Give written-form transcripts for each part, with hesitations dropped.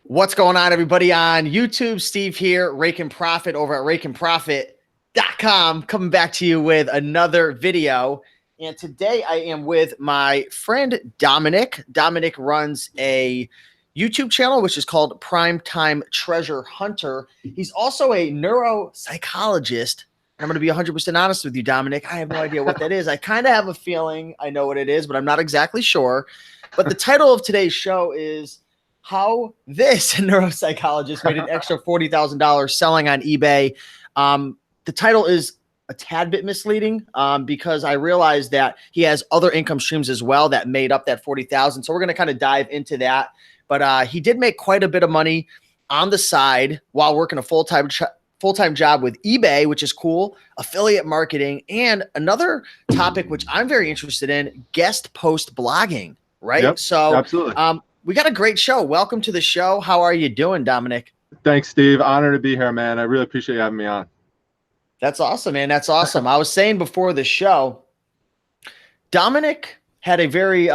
What's going on, everybody on YouTube? Steve here, Raiken Profit over at RaikenProfit.com, coming back to you with another video. And today I am with my friend Dominic. Dominic runs a YouTube channel, which is called Primetime Treasure Hunter. He's also a neuropsychologist. I'm going to be 100% honest with you, Dominic. I have no idea what that is. I kind of have a feeling I know what it is, but I'm not exactly sure. But the title of today's show is how this neuropsychologist made an extra $40,000 selling on eBay. The title is a tad bit misleading because I realized that he has other income streams as well that made up that $40,000. So we're going to kind of dive into that. But he did make quite a bit of money on the side while working a full-time job with eBay, which is cool, affiliate marketing, and another topic which I'm very interested in, guest post blogging, right? Yep, so absolutely. We got a great show. Welcome to the show. How are you doing, Dominic? Thanks, Steve. Honor to be here, man. I really appreciate you having me on. That's awesome, man. That's awesome. I was saying before the show, Dominic had a very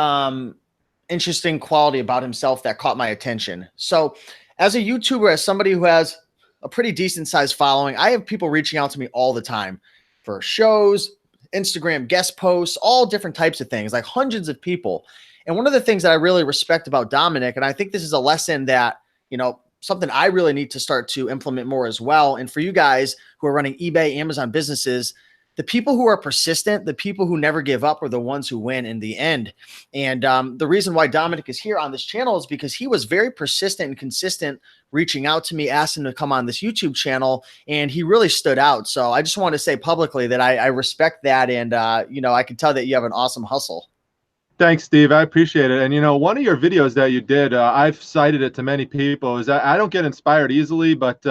interesting quality about himself that caught my attention. So as a YouTuber, as somebody who has a pretty decent sized following, I have people reaching out to me all the time for shows, Instagram guest posts, all different types of things, like hundreds of people. And one of the things that I really respect about Dominic, and I think this is a lesson that, you know, something I really need to start to implement more as well. And for you guys who are running eBay, Amazon businesses, the people who are persistent, the people who never give up are the ones who win in the end. And the reason why Dominic is here on this channel is because he was very persistent and consistent reaching out to me, asking to come on this YouTube channel, and he really stood out. So I just want to say publicly that I respect that. And, you know, I can tell that you have an awesome hustle. Thanks, Steve. I appreciate it. And, you know, one of your videos that you did, I've cited it to many people, is that I don't get inspired easily, but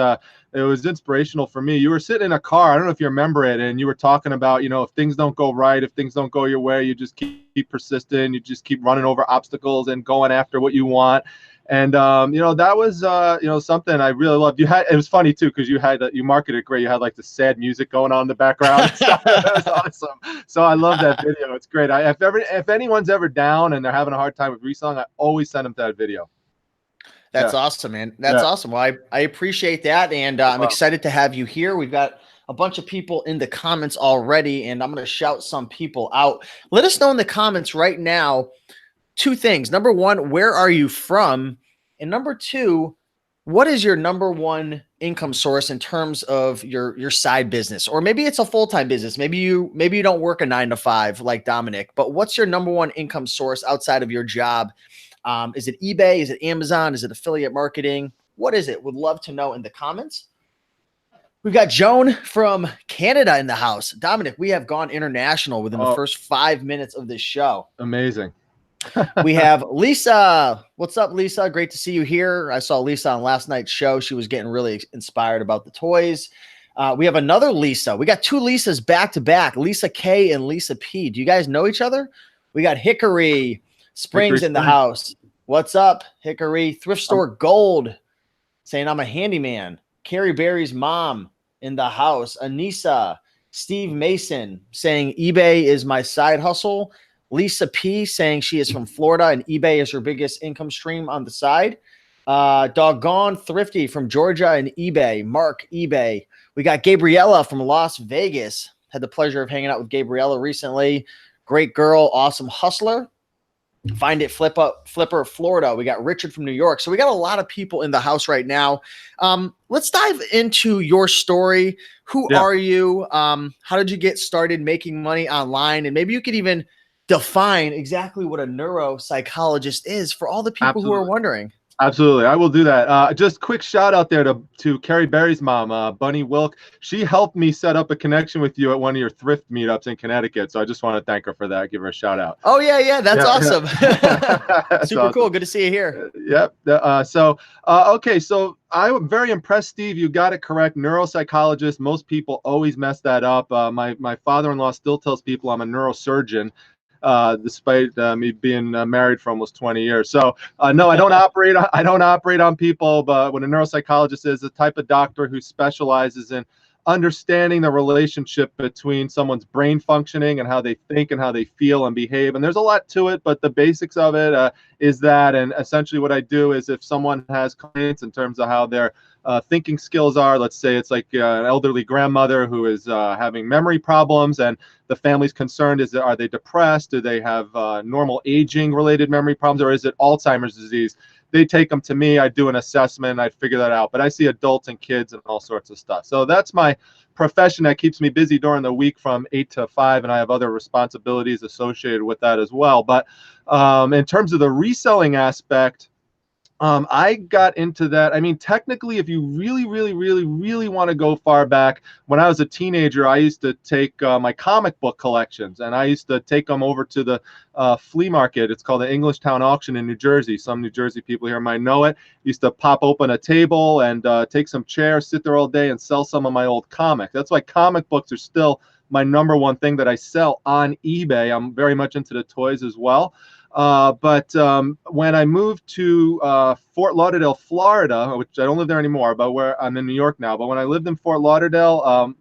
it was inspirational for me. You were sitting in a car, I don't know if you remember it, and you were talking about, you know, if things don't go right, if things don't go your way, you just keep persistent, you just keep running over obstacles and going after what you want. And, you know, that was, you know, something I really loved. You had, it was funny too, because you marketed it great. You had like the sad music going on in the background. That was awesome. So I love that video. It's great. If anyone's ever down and they're having a hard time with reselling, I always send them that video. That's awesome, man. That's awesome. Well, I appreciate that. And I'm excited to have you here. We've got a bunch of people in the comments already, and I'm going to shout some people out. Let us know in the comments right now two things. Number one, where are you from? And number two, what is your number one income source in terms of your side business? Or maybe it's a full-time business. Maybe you don't work a 9-to-5 like Dominic, but what's your number one income source outside of your job? Is it eBay? Is it Amazon? Is it affiliate marketing? What is it? Would love to know in the comments. We've got Joan from Canada in the house. Dominic, we have gone international within the first 5 minutes of this show. Amazing. We have Lisa. What's up, Lisa? Great to see you here. I saw Lisa on last night's show. She was getting really inspired about the toys. We have another Lisa. We got two Lisas back to back, Lisa K and Lisa P. Do you guys know each other? We got Hickory Springs in the house. What's up, Hickory? Thrift Store Gold saying I'm a handyman. Carrie Berry's mom in the house. Anissa. Steve Mason saying eBay is my side hustle. Lisa P saying she is from Florida and eBay is her biggest income stream on the side. Doggone Thrifty from Georgia and eBay. Mark, eBay. We got Gabriella from Las Vegas. Had the pleasure of hanging out with Gabriella recently. Great girl, awesome hustler. Find it, Flipper, Florida. We got Richard from New York. So we got a lot of people in the house right now. Let's dive into your story. Who are you? How did you get started making money online? And maybe you could even define exactly what a neuropsychologist is for all the people who are wondering. Absolutely. I will do that. Just quick shout out there to Carrie Berry's mom, Bunny Wilk. She helped me set up a connection with you at one of your thrift meetups in Connecticut. So I just want to thank her for that. Give her a shout out. Oh, yeah. That's awesome. That's Super awesome. Cool. Good to see you here. Yep. Okay. So I'm very impressed, Steve. You got it correct. Neuropsychologist. Most people always mess that up. My father-in-law still tells people I'm a neurosurgeon. Despite me being married for almost 20 years. So no, I don't operate on people, but what a neuropsychologist is a type of doctor who specializes in understanding the relationship between someone's brain functioning and how they think and how they feel and behave. And there's a lot to it, but the basics of it is that. And essentially what I do is if someone has complaints in terms of how their thinking skills are, let's say it's like an elderly grandmother who is having memory problems, and the family's concerned, are they depressed? Do they have normal aging related memory problems, or is it Alzheimer's disease? They take them to me. I do an assessment. I figure that out. But I see adults and kids and all sorts of stuff. So that's my profession that keeps me busy during the week from 8 to 5, and I have other responsibilities associated with that as well. But in terms of the reselling aspect, I got into that. I mean, technically, if you really want to go far back, when I was a teenager, I used to take my comic book collections, and I used to take them over to the flea market. It's called the Englishtown Auction in New Jersey. Some New Jersey people here might know it. Used to pop open a table and take some chairs, sit there all day, and sell some of my old comics. That's why comic books are still my #1 thing that I sell on eBay. I'm very much into the toys as well. But when I moved to Fort Lauderdale, Florida, which I don't live there anymore, but where I'm in New York now. But when I lived in Fort Lauderdale,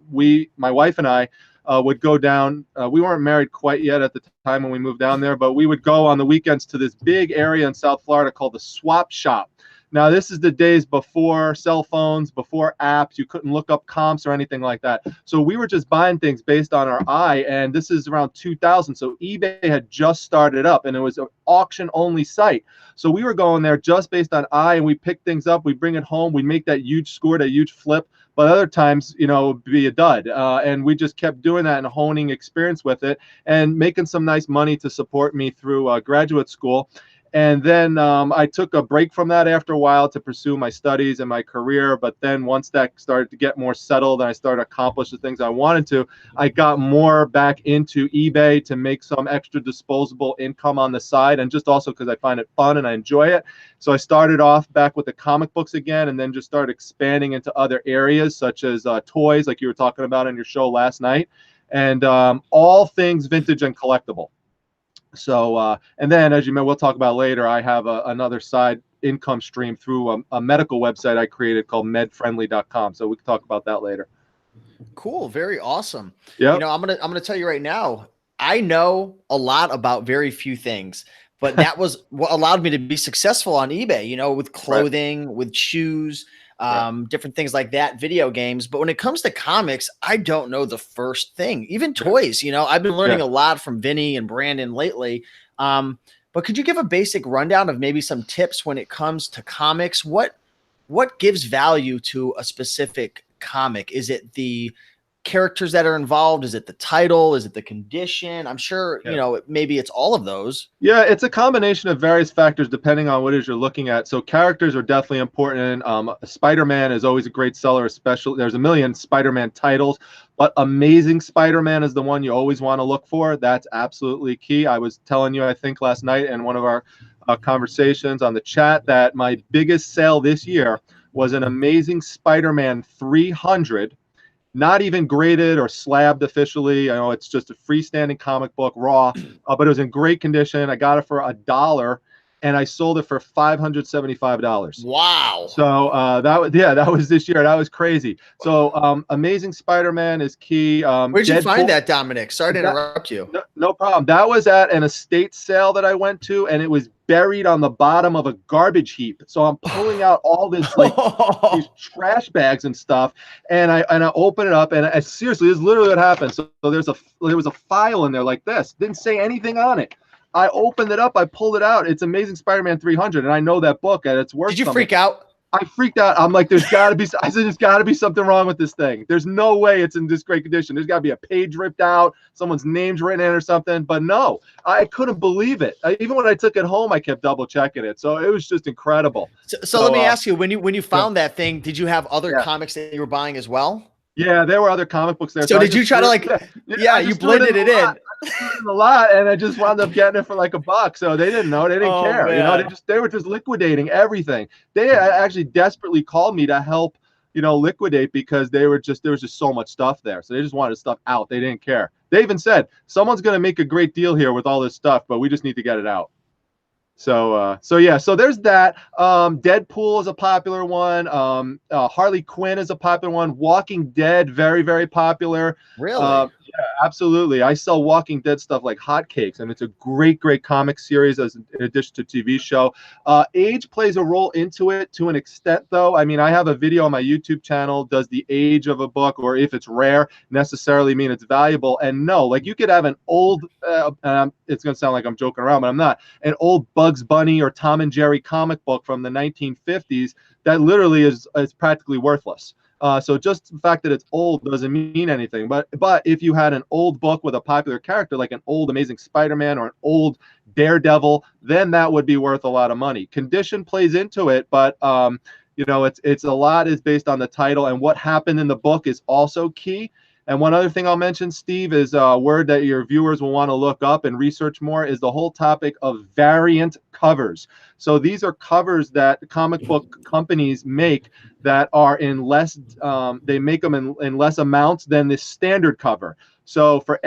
my wife and I would go down. We weren't married quite yet at the time when we moved down there, but we would go on the weekends to this big area in South Florida called the Swap Shop. Now, this is the days before cell phones, before apps. You couldn't look up comps or anything like that. So we were just buying things based on our eye, and this is around 2000. So eBay had just started up, and it was an auction-only site. So we were going there just based on eye, and we pick things up, we bring it home, we make that huge score, that huge flip. But other times, you know, it would be a dud. And we just kept doing that and honing experience with it and making some nice money to support me through graduate school. And then I took a break from that after a while to pursue my studies and my career. But then once that started to get more settled and I started to accomplish the things I wanted to, I got more back into eBay to make some extra disposable income on the side, and just also because I find it fun and I enjoy it. So I started off back with the comic books again, and then just started expanding into other areas such as toys, like you were talking about on your show last night, and all things vintage and collectible. So, and then, as you know, we'll talk about later, I have another side income stream through a medical website I created called medfriendly.com. So we can talk about that later. Cool. Very awesome. Yeah. You know, I'm gonna tell you right now, I know a lot about very few things, but that was what allowed me to be successful on eBay, you know, with clothing, with shoes, different things like that, video games. But when it comes to comics, I don't know the first thing. Even toys, you know, I've been learning a lot from Vinny and Brandon lately. But could you give a basic rundown of maybe some tips when it comes to comics? What gives value to a specific comic? Is it the characters that are involved? Is it the title? Is it the condition? I'm sure, you know, maybe it's all of those. Yeah, it's a combination of various factors depending on what it is you're looking at. So characters are definitely important. Spider-Man is always a great seller, especially there's a million Spider-Man titles, but Amazing Spider-Man is the one you always want to look for. That's absolutely key. I was telling you, I think last night in one of our conversations on the chat, that my biggest sale this year was an Amazing Spider-Man 300. Not even graded or slabbed officially. I know it's just a freestanding comic book, raw, but it was in great condition. I got it for $1, and I sold it for $575. Wow! So that was this year. That was crazy. So Amazing Spider-Man is key. Where'd you find that, Dominic? Sorry to interrupt you. No problem. That was at an estate sale that I went to, and it was buried on the bottom of a garbage heap. So I'm pulling out all this like these trash bags and stuff, and I open it up, and seriously, this is literally what happened. So there was a file in there like this. Didn't say anything on it. I opened it up. I pulled it out. It's Amazing Spider-Man 300, and I know that book, and it's worth. Did you freak out? I freaked out. I'm like, there's got to be. I said, there's got to be something wrong with this thing. There's no way it's in this great condition. There's got to be a page ripped out, someone's name's written in or something. But no, I couldn't believe it. Even when I took it home, I kept double checking it. So it was just incredible. So let me ask you: when you found that thing, did you have other comics that you were buying as well? Yeah, there were other comic books there. So did you try to like? Yeah, you blended it in. A lot, and I just wound up getting it for like $1. So they didn't know, they didn't care. Man. You know, they were just liquidating everything. They actually desperately called me to help, you know, liquidate, because there was just so much stuff there. So they just wanted stuff out. They didn't care. They even said, someone's going to make a great deal here with all this stuff, but we just need to get it out. So yeah, so there's that. Deadpool is a popular one. Harley Quinn is a popular one. Walking Dead, very, very popular. Really? Yeah, absolutely. I sell Walking Dead stuff like hotcakes, and it's a great, great comic series as in addition to TV show. Age plays a role into it to an extent, though. I mean, I have a video on my YouTube channel. Does the age of a book, or if it's rare, necessarily mean it's valuable? And no, like you could have an old, it's going to sound like I'm joking around, but I'm not, an old Bugs Bunny or Tom and Jerry comic book from the 1950s that literally is practically worthless. So just the fact that it's old doesn't mean anything. But if you had an old book with a popular character, like an old Amazing Spider-Man or an old Daredevil, then that would be worth a lot of money. Condition plays into it, but you know, it's a lot is based on the title, and what happened in the book is also key. And one other thing I'll mention, Steve, is a word that your viewers will want to look up and research more, is the whole topic of variant covers. So these are covers that comic book companies make that are in less, they make them in less amounts than the standard cover. So for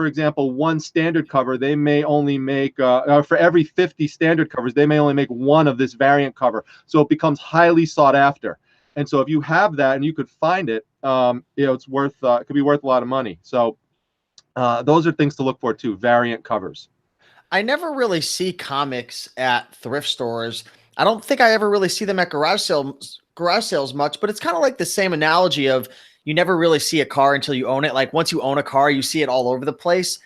example, one standard cover, they may only make, for every 50 standard covers, they may only make one of this variant cover. So it becomes highly sought after. And so if you have that and you could find it, you know, it's worth, it could be worth a lot of money. So those are things to look for too, variant covers. I never really see comics at thrift stores. I don't think I ever really see them at garage sales much, but it's kind of like the same analogy of you never really see a car until you own it. Like once you own a car, you see it all over the place.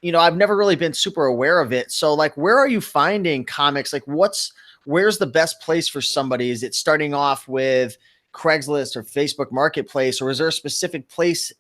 You know, I've never really been super aware of it. So like, where are you finding comics? Like where's the best place for somebody? Is it starting off with Craigslist or Facebook Marketplace, or is there a specific place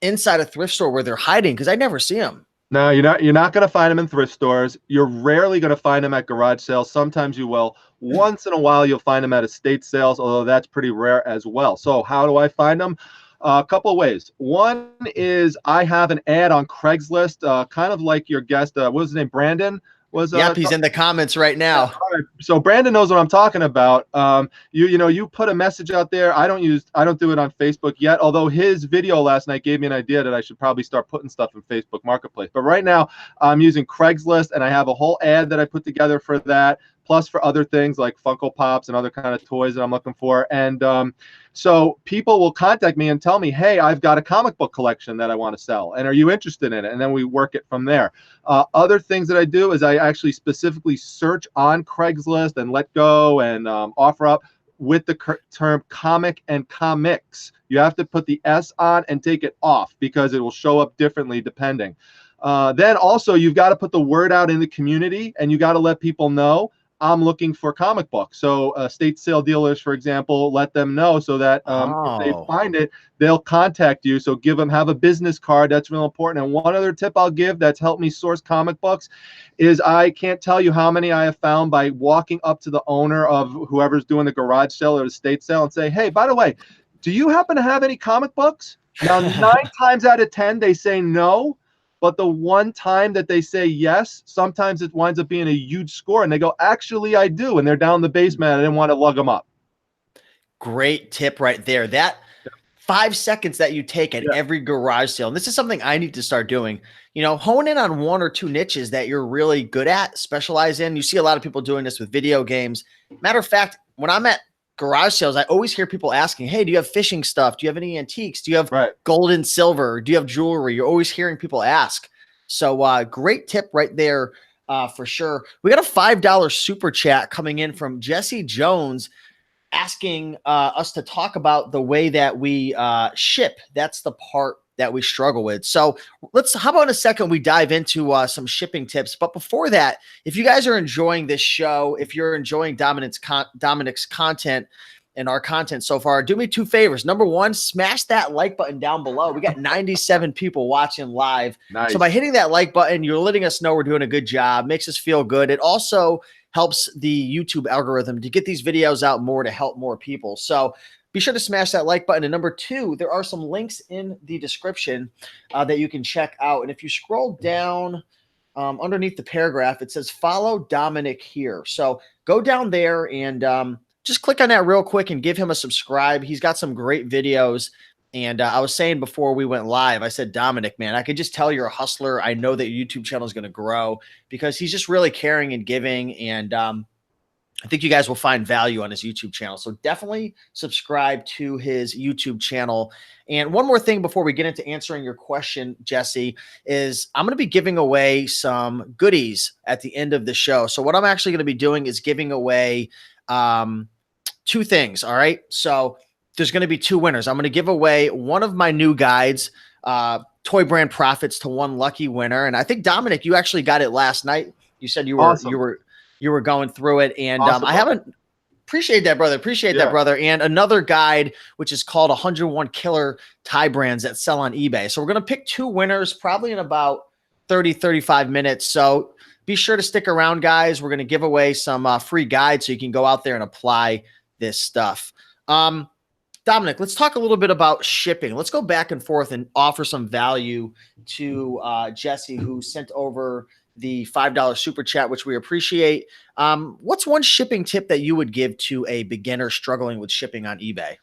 inside a thrift store where they're hiding? Because I never see them. No, you're not going to find them in thrift stores. You're rarely going to find them at garage sales. Sometimes you will. Once in a while, you'll find them at estate sales, although that's pretty rare as well. So how do I find them? A couple of ways. One is I have an ad on Craigslist, kind of like your guest. What was his name? Brandon? Yep, he's in the comments right now. Right. So Brandon knows what I'm talking about. You know, you put a message out there. I don't do it on Facebook yet, although his video last night gave me an idea that I should probably start putting stuff in Facebook Marketplace. But right now I'm using Craigslist, and I have a whole ad that I put together for that, plus for other things like Funko Pops and other kind of toys that I'm looking for. And so people will contact me and tell me, hey, I've got a comic book collection that I want to sell, and are you interested in it? And then we work it from there. Other things that I do is I actually specifically search on Craigslist and Let Go and Offer Up with the term comic and comics. You have to put the S on and take it off because it will show up differently depending. Then also you've got to put the word out in the community, and you got to let people know I'm looking for comic books. So estate sale dealers, for example, let them know so that if they find it, they'll contact you. So have a business card. That's real important. And one other tip I'll give that's helped me source comic books is I can't tell you how many I have found by walking up to the owner of whoever's doing the garage sale or estate sale and say, hey, by the way, do you happen to have any comic books? Now, 9 times out of 10, they say no. But the one time that they say yes, sometimes it winds up being a huge score. And they go, actually, I do. And they're down in the basement. I didn't want to lug them up. Great tip right there. That 5 seconds that you take at every garage sale. And this is something I need to start doing. You know, hone in on 1 or 2 niches that you're really good at, specialize in. You see a lot of people doing this with video games. Matter of fact, when I'm at garage sales, I always hear people asking, hey, do you have fishing stuff? Do you have any antiques? Do you have gold and silver? Do you have jewelry? You're always hearing people ask. So great tip right there for sure. We got a $5 super chat coming in from Jesse Jones asking us to talk about the way that we ship. That's the part that we struggle with. So how about in a second we dive into some shipping tips. But before that, if you guys are enjoying this show, if you're enjoying Dominic's content and our content so far, do me 2 favors. Number 1, smash that like button down below. We got 97 people watching live. Nice. So by hitting that like button, you're letting us know we're doing a good job. Makes us feel good. It also helps the YouTube algorithm to get these videos out more to help more people. So be sure to smash that like button. And number 2, there are some links in the description that you can check out. And if you scroll down underneath the paragraph, it says follow Dominic here. So go down there and just click on that real quick and give him a subscribe. He's got some great videos And I was saying before we went live, I said, Dominic, man, I could just tell you're a hustler. I know that your YouTube channel is going to grow because he's just really caring and giving. And I think you guys will find value on his YouTube channel. So definitely subscribe to his YouTube channel. And one more thing before we get into answering your question, Jesse, is I'm going to be giving away some goodies at the end of the show. So what I'm actually going to be doing is giving away two things. All right. So there's going to be two winners. I'm going to give away one of my new guides, Toy Brand Profits, to one lucky winner. And I think, Dominic, you actually got it last night. You said you were, awesome. you were going through it, and Awesome. I haven't. Appreciate that, brother. Appreciate that, brother. And another guide, which is called 101 Killer Tie Brands that sell on eBay. So we're going to pick two winners probably in about 30, 35 minutes. So be sure to stick around, guys. We're going to give away some free guides so you can go out there and apply this stuff. Dominic, let's talk a little bit about shipping. Let's go back and forth and offer some value to Jesse, who sent over the $5 super chat, which we appreciate. What's one shipping tip that you would give to a beginner struggling with shipping on eBay?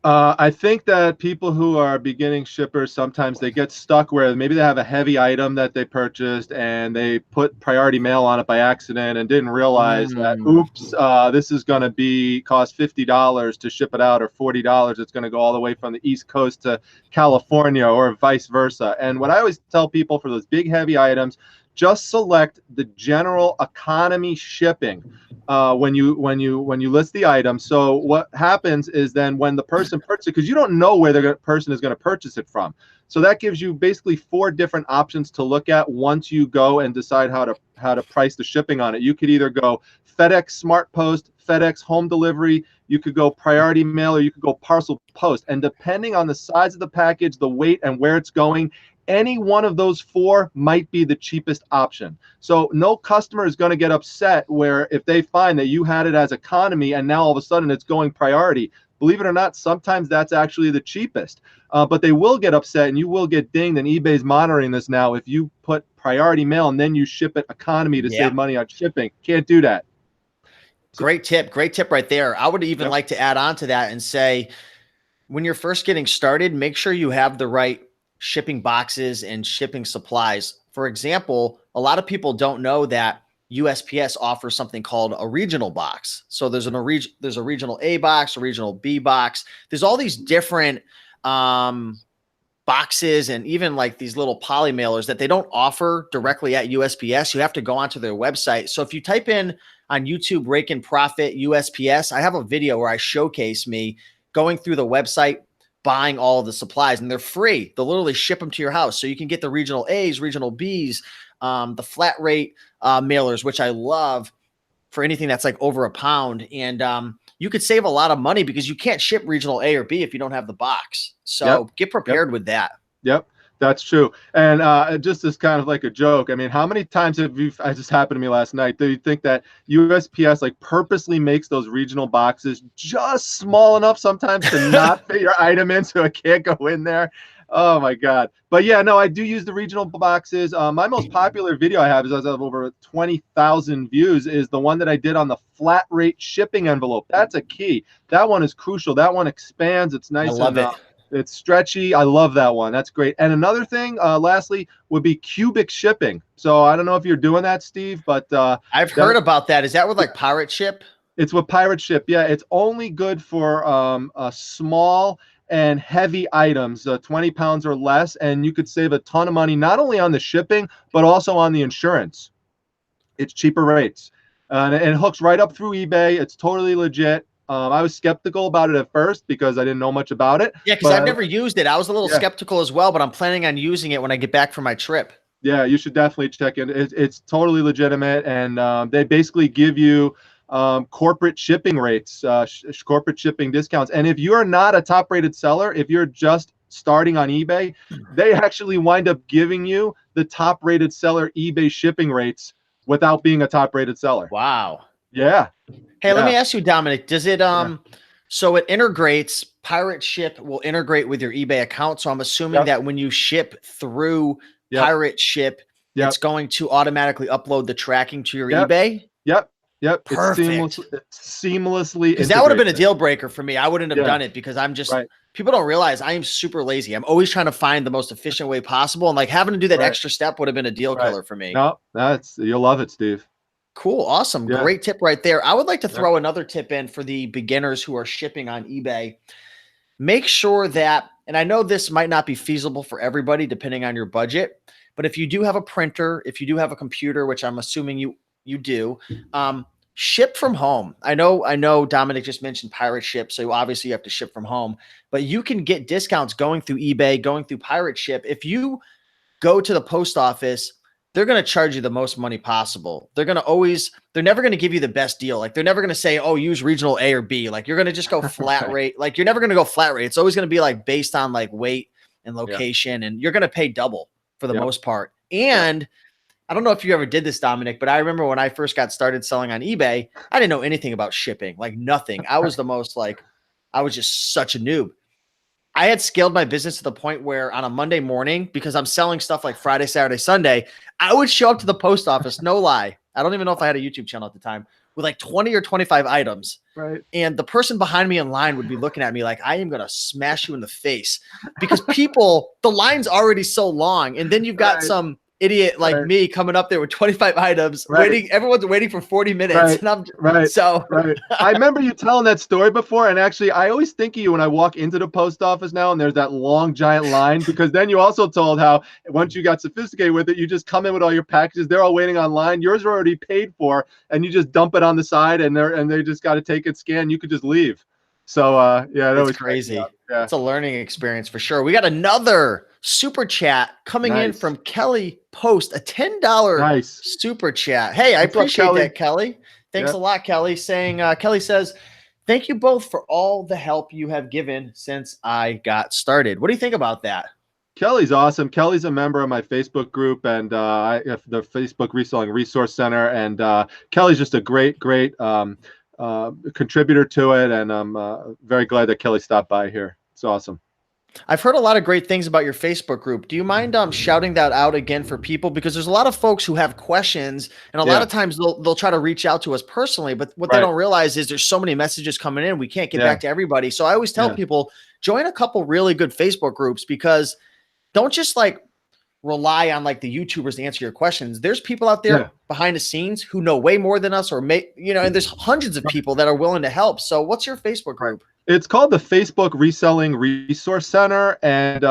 I think that people who are beginning shippers, sometimes they get stuck where maybe they have a heavy item that they purchased and they put priority mail on it by accident and didn't realize that, oops, this is going to cost $50 to ship it out, or $40. It's going to go all the way from the East Coast to California, or vice versa. And what I always tell people for those big, heavy items, just select the general economy shipping when you list the item. So what happens is then when the person purchases, because you don't know where the person is going to purchase it from. So that gives you basically 4 different options to look at once you go and decide how to price the shipping on it. You could either go FedEx Smart Post, FedEx Home Delivery, you could go priority mail, or you could go parcel post. And depending on the size of the package, the weight, and where it's going, any one of those 4 might be the cheapest option. So no customer is going to get upset where if they find that you had it as economy and now all of a sudden it's going priority. Believe it or not, sometimes that's actually the cheapest. But they will get upset and you will get dinged, and eBay's monitoring this now. If you put priority mail and then you ship it economy to save money on shipping, can't do that. Great tip right there. I would even like to add on to that and say, when you're first getting started, make sure you have the right shipping boxes and shipping supplies. For example, a lot of people don't know that USPS offers something called a regional box. So there's a regional A box, a regional B box. There's all these different boxes, and even like these little poly mailers that they don't offer directly at USPS. You have to go onto their website. So if you type in on YouTube, Raiken Profit USPS, I have a video where I showcase me going through the website, buying all of the supplies, and they're free. They'll literally ship them to your house. So you can get the regional A's, regional B's, the flat rate mailers, which I love for anything that's like over £1. And you could save a lot of money because you can't ship regional A or B if you don't have the box. So get prepared with that. Yep. That's true. And just as kind of like a joke, I mean, how many times have you, it just happened to me last night, do you think that USPS like purposely makes those regional boxes just small enough sometimes to not fit your item in so it can't go in there? Oh my God. But yeah, no, I do use the regional boxes. My most popular video I have is, as of over 20,000 views, is the one that I did on the flat rate shipping envelope. That's a key. That one is crucial. That one expands. It's nice. I love it. It's stretchy. I love that one. That's great. And another thing, lastly, would be cubic shipping. So I don't know if you're doing that, Steve, but I've heard about that. Is that with like Pirate Ship? It's with Pirate Ship. Yeah, it's only good for small and heavy items, 20 pounds or less, and you could save a ton of money not only on the shipping but also on the insurance. It's cheaper rates, and it hooks right up through eBay. It's totally legit. I was skeptical about it at first because I didn't know much about it. Yeah, because I've never used it. I was a little skeptical as well, but I'm planning on using it when I get back from my trip. Yeah, you should definitely check it. It's totally legitimate, and they basically give you corporate shipping rates, corporate shipping discounts. And if you're not a top-rated seller, if you're just starting on eBay, they actually wind up giving you the top-rated seller eBay shipping rates without being a top-rated seller. Wow. Yeah. Hey, let me ask you, Dominic, does it, so it integrates, Pirate Ship will integrate with your eBay account. So I'm assuming that when you ship through Pirate Ship, it's going to automatically upload the tracking to your eBay? Yep. Perfect. It's seamlessly because that would have been a deal breaker for me. I wouldn't have done it because I'm just people don't realize I am super lazy. I'm always trying to find the most efficient way possible. And like having to do that extra step would have been a deal killer for me. No, you'll love it, Steve. Cool. Awesome. Yeah. Great tip right there. I would like to throw another tip in for the beginners who are shipping on eBay. Make sure that, and I know this might not be feasible for everybody depending on your budget, but if you do have a printer, if you do have a computer, which I'm assuming you do, ship from home. I know Dominic just mentioned pirate ship, so obviously you have to ship from home, but you can get discounts going through eBay, going through pirate ship. If you go to the post office, they're going to charge you the most money possible. They're never going to give you the best deal. Like they're never going to say, oh, use regional A or B. Like you're going to just go flat rate. Like you're never going to go flat rate. It's always going to be like based on like weight and location, and you're going to pay double for the most part. And I don't know if you ever did this, Dominic, but I remember when I first got started selling on eBay, I didn't know anything about shipping, like nothing. I was I was just such a noob. I had scaled my business to the point where on a Monday morning, because I'm selling stuff like Friday, Saturday, Sunday, I would show up to the post office, no lie. I don't even know if I had a YouTube channel at the time, with like 20 or 25 items. Right. And the person behind me in line would be looking at me like, I am going to smash you in the face, because the line's already so long. And then you've got some idiot like me coming up there with 25 items, waiting. Everyone's waiting for 40 minutes. And I'm I remember you telling that story before. And actually, I always think of you when I walk into the post office now and there's that long giant line, because then you also told how once you got sophisticated with it, you just come in with all your packages. They're all waiting online. Yours are already paid for, and you just dump it on the side, and they just got to take it, scan. You could just leave. So that was crazy. It's a learning experience for sure. We got another super chat coming in from Kelly Post, a $10 super chat. Hey, I appreciate that, Kelly. Thanks a lot, Kelly. Kelly says, thank you both for all the help you have given since I got started. What do you think about that? Kelly's awesome. Kelly's a member of my Facebook group and the Facebook Reselling Resource Center. And Kelly's just a great contributor to it. And I'm very glad that Kelly stopped by here. It's awesome. I've heard a lot of great things about your Facebook group. Do you mind shouting that out again for people? Because there's a lot of folks who have questions, and a lot of times they'll try to reach out to us personally, but what they don't realize is there's so many messages coming in, we can't get back to everybody. So I always tell people, join a couple really good Facebook groups, because don't just like rely on like the YouTubers to answer your questions. There's people out there behind the scenes who know way more than us, or and there's hundreds of people that are willing to help. So what's your Facebook group? It's called the Facebook Reselling Resource Center, and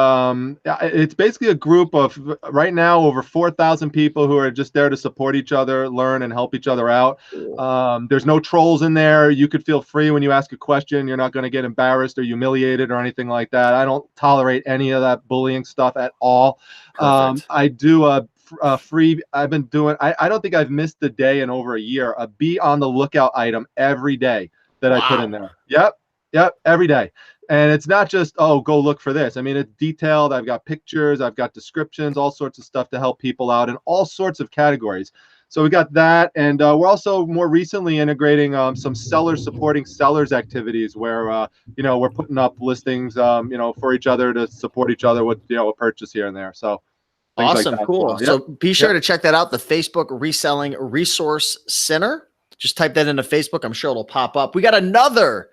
it's basically a group of, right now, over 4,000 people who are just there to support each other, learn, and help each other out. There's no trolls in there. You could feel free when you ask a question. You're not going to get embarrassed or humiliated or anything like that. I don't tolerate any of that bullying stuff at all. I do a free, I've been doing, I don't think I've missed a day in over a year, a be on the lookout item every day that I put in there. Yep, every day. And it's not just, oh, go look for this. I mean, it's detailed. I've got pictures, I've got descriptions, all sorts of stuff to help people out in all sorts of categories. So we got that. And we're also more recently integrating some sellers supporting sellers activities where, we're putting up listings, for each other to support each other with, a purchase here and there. So awesome. Like cool. So be sure to check that out. The Facebook Reselling Resource Center. Just type that into Facebook. I'm sure it'll pop up. We got another,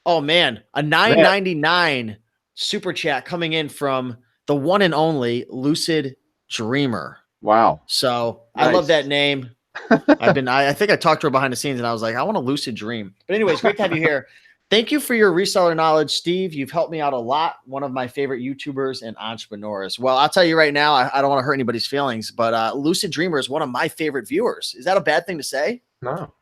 oh man, a $9.99 super chat coming in from the one and only Lucid Dreamer. Wow. So I love that name. I think I talked to her behind the scenes and I was like, I want a lucid dream. But anyways, great to have you here. Thank you for your reseller knowledge, Steve. You've helped me out a lot. One of my favorite YouTubers and entrepreneurs. Well, I'll tell you right now, I don't want to hurt anybody's feelings, but Lucid Dreamer is one of my favorite viewers. Is that a bad thing to say? No.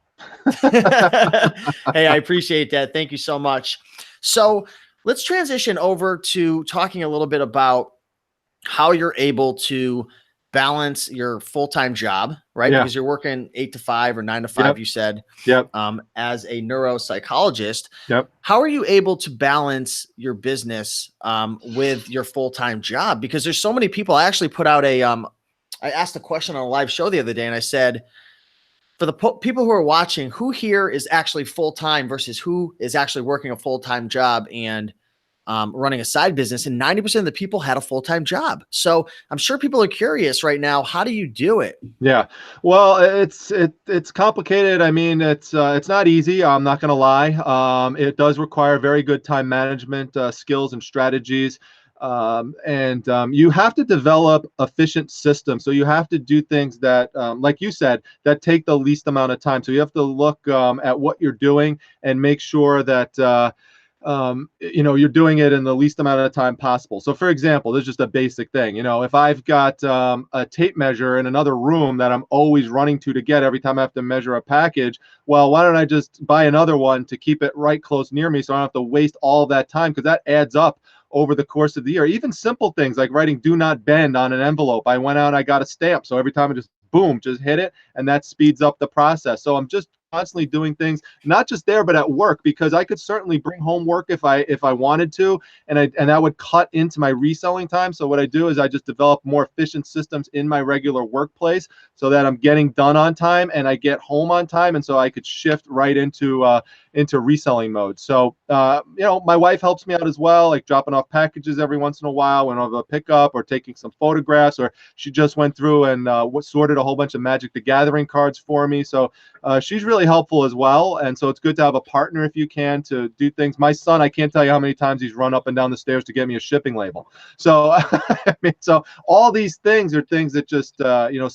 Hey, I appreciate that. Thank you so much. So let's transition over to talking a little bit about how you're able to balance your full-time job, right? Because you're working 8 to 5 or 9 to 5, you said, as a neuropsychologist. How are you able to balance your business with your full-time job? Because there's so many people. I actually put out I asked a question on a live show the other day, and I said, for the people who are watching, who here is actually full-time versus who is actually working a full-time job? And running a side business, and 90% of the people had a full-time job. So I'm sure people are curious right now, how do you do it? Yeah. Well, it's complicated. I mean, it's not easy. I'm not going to lie. It does require very good time management skills and strategies. You have to develop efficient systems. So you have to do things that, like you said, that take the least amount of time. So you have to look at what you're doing and make sure that you're doing it in the least amount of time possible. So for example, this is just a basic thing. If I've got a tape measure in another room that I'm always running to get every time I have to measure a package, well, why don't I just buy another one to keep it right close near me so I don't have to waste all that time, because that adds up over the course of the year. Even simple things like writing "do not bend" on an envelope. I went out and I got a stamp, so every time I just boom, just hit it, and that speeds up the process. So I'm just constantly doing things, not just there, but at work, because I could certainly bring home work if I wanted to, and that would cut into my reselling time. So what I do is I just develop more efficient systems in my regular workplace so that I'm getting done on time and I get home on time, and so I could shift right into reselling mode. So my wife helps me out as well, like dropping off packages every once in a while when I have a pickup, or taking some photographs, or she just went through and sorted a whole bunch of Magic the Gathering cards for me. So she's really helpful as well, and so it's good to have a partner if you can to do things. My son, I can't tell you how many times he's run up and down the stairs to get me a shipping label. So I mean, so all these things are things that just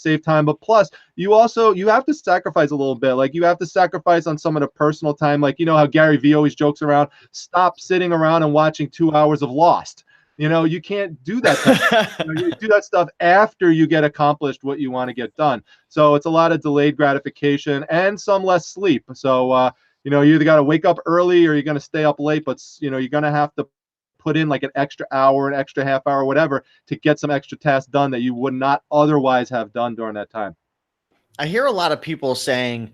save time. But plus, you have to sacrifice a little bit. Like, you have to sacrifice on some of the personal time. Like, how Gary Vee always jokes around, stop sitting around and watching 2 hours of Lost. You can't do that. You do that stuff after you get accomplished what you want to get done. So it's a lot of delayed gratification and some less sleep. So, you either got to wake up early or you're going to stay up late, but, you're going to have to put in like an extra hour, an extra half hour, whatever, to get some extra tasks done that you would not otherwise have done during that time. I hear a lot of people saying,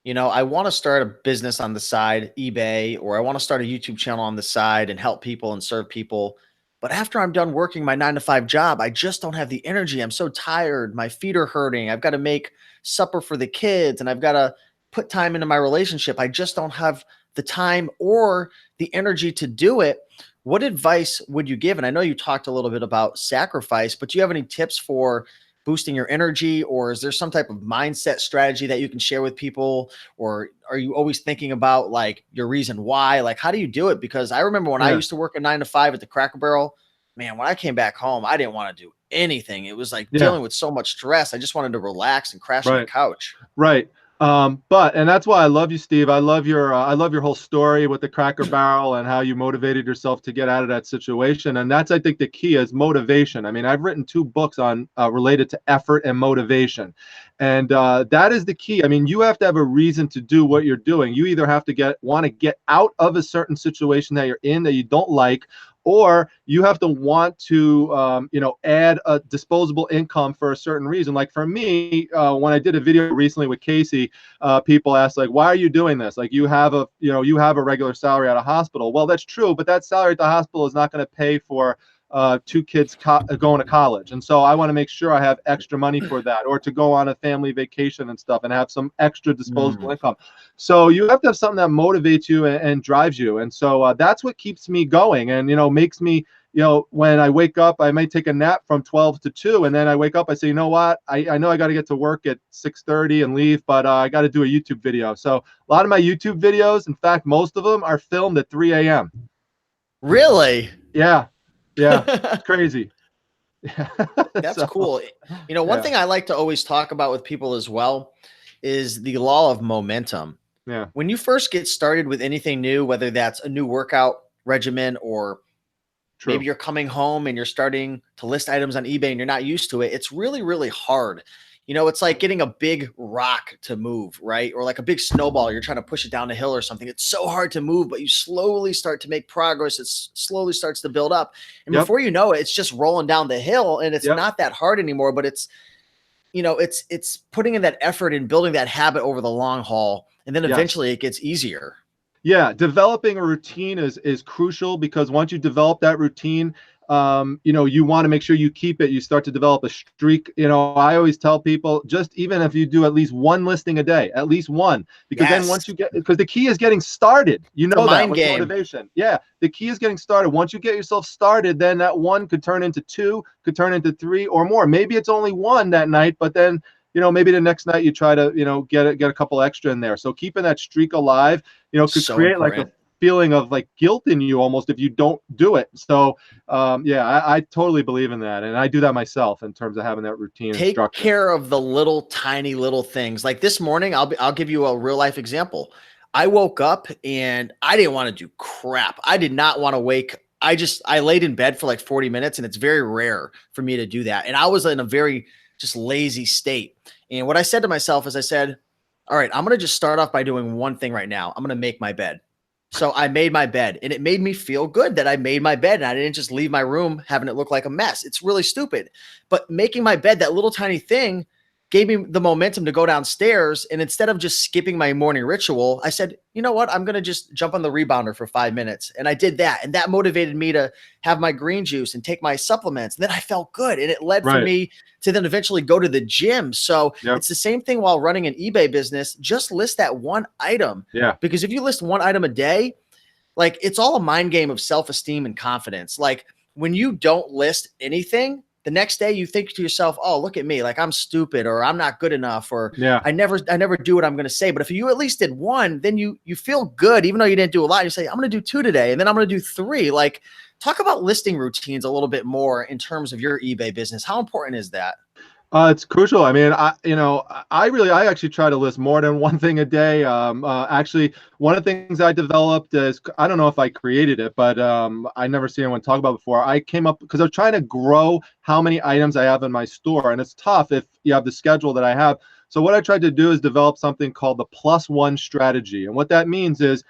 I want to start a business on the side, eBay, or I want to start a YouTube channel on the side and help people and serve people. But after I'm done working my 9-to-5 job, I just don't have the energy. I'm so tired. My feet are hurting. I've got to make supper for the kids, and I've got to put time into my relationship. I just don't have the time or the energy to do it. What advice would you give? And I know you talked a little bit about sacrifice, but do you have any tips for boosting your energy, or is there some type of mindset strategy that you can share with people? Or are you always thinking about like your reason why? Like, how do you do it? Because I remember when I used to work a 9-to-5 at the Cracker Barrel, man, when I came back home, I didn't want to do anything. It was like dealing with so much stress. I just wanted to relax and crash on the couch. Right. And that's why I love you, Steve. I love your whole story with the Cracker Barrel and how you motivated yourself to get out of that situation. And that's, I think, the key is motivation. I mean, I've written 2 books on related to effort and motivation. And that is the key. I mean, you have to have a reason to do what you're doing. You either have to want to get out of a certain situation that you're in that you don't like, or you have to want to, add a disposable income for a certain reason. Like for me, when I did a video recently with Casey, people asked, like, why are you doing this? Like, you have a regular salary at a hospital. Well, that's true, but that salary at the hospital is not going to pay for 2 kids going to college. And so I want to make sure I have extra money for that, or to go on a family vacation and stuff and have some extra disposable income. So you have to have something that motivates you and drives you. And so that's what keeps me going and, makes me, when I wake up, I might take a nap from 12 to 2. And then I wake up, I say, you know what? I know I got to get to work at 6:30 and leave, but I got to do a YouTube video. So a lot of my YouTube videos, in fact, most of them are filmed at 3 a.m. Really? Yeah. Yeah, it's crazy. That's cool. One thing I like to always talk about with people as well is the law of momentum. Yeah. When you first get started with anything new, whether that's a new workout regimen or maybe you're coming home and you're starting to list items on eBay and you're not used to it, it's really, really hard. It's like getting a big rock to move, right? Or like a big snowball, you're trying to push it down a hill or something. It's so hard to move, but you slowly start to make progress. It slowly starts to build up. And before you know it, it's just rolling down the hill, and it's not that hard anymore, but it's putting in that effort and building that habit over the long haul. And then eventually it gets easier. Yeah, developing a routine is crucial, because once you develop that routine, you want to make sure you keep it. You start to develop a streak. I always tell people, just even if you do at least one listing a day, at least one, because then once you because the key is getting started, It's a mind with game. motivation. Yeah. The key is getting started. Once you get yourself started, then that one could turn into two, could turn into three or more. Maybe it's only one that night, but then maybe the next night you try to, get a couple extra in there. So keeping that streak alive, could So create important. like a feeling of like guilt in you almost if you don't do it. So I totally believe in that. And I do that myself in terms of having that routine. Take care of the little tiny little things. Like this morning, I'll give you a real life example. I woke up and I didn't want to do crap. I did not want to wake. I laid in bed for like 40 minutes, and it's very rare for me to do that. And I was in a very just lazy state. And what I said to myself is I said, all right, I'm going to just start off by doing one thing right now. I'm going to make my bed. So I made my bed, and it made me feel good that I made my bed and I didn't just leave my room having it look like a mess. It's really stupid. But making my bed, that little tiny thing, gave me the momentum to go downstairs. And instead of just skipping my morning ritual, I said, you know what? I'm going to just jump on the rebounder for 5 minutes. And I did that. And that motivated me to have my green juice and take my supplements. And then I felt good. And it led for me to then eventually go to the gym. So it's the same thing while running an eBay business. Just list that one item. Yeah. Because if you list one item a day, like it's all a mind game of self-esteem and confidence. Like when you don't list anything, the next day you think to yourself, oh, look at me. Like I'm stupid, or I'm not good enough, or I never do what I'm going to say. But if you at least did one, then you feel good, even though you didn't do a lot. You say, I'm going to do 2 today, and then I'm going to do 3. Like talk about listing routines a little bit more in terms of your eBay business. How important is that? It's crucial. I mean, I actually try to list more than one thing a day. Actually, one of the things I developed is, I don't know if I created it, but I never seen anyone talk about it before. I came up because I was trying to grow how many items I have in my store, and it's tough if you have the schedule that I have. So what I tried to do is develop something called the +1 strategy, and what that means is,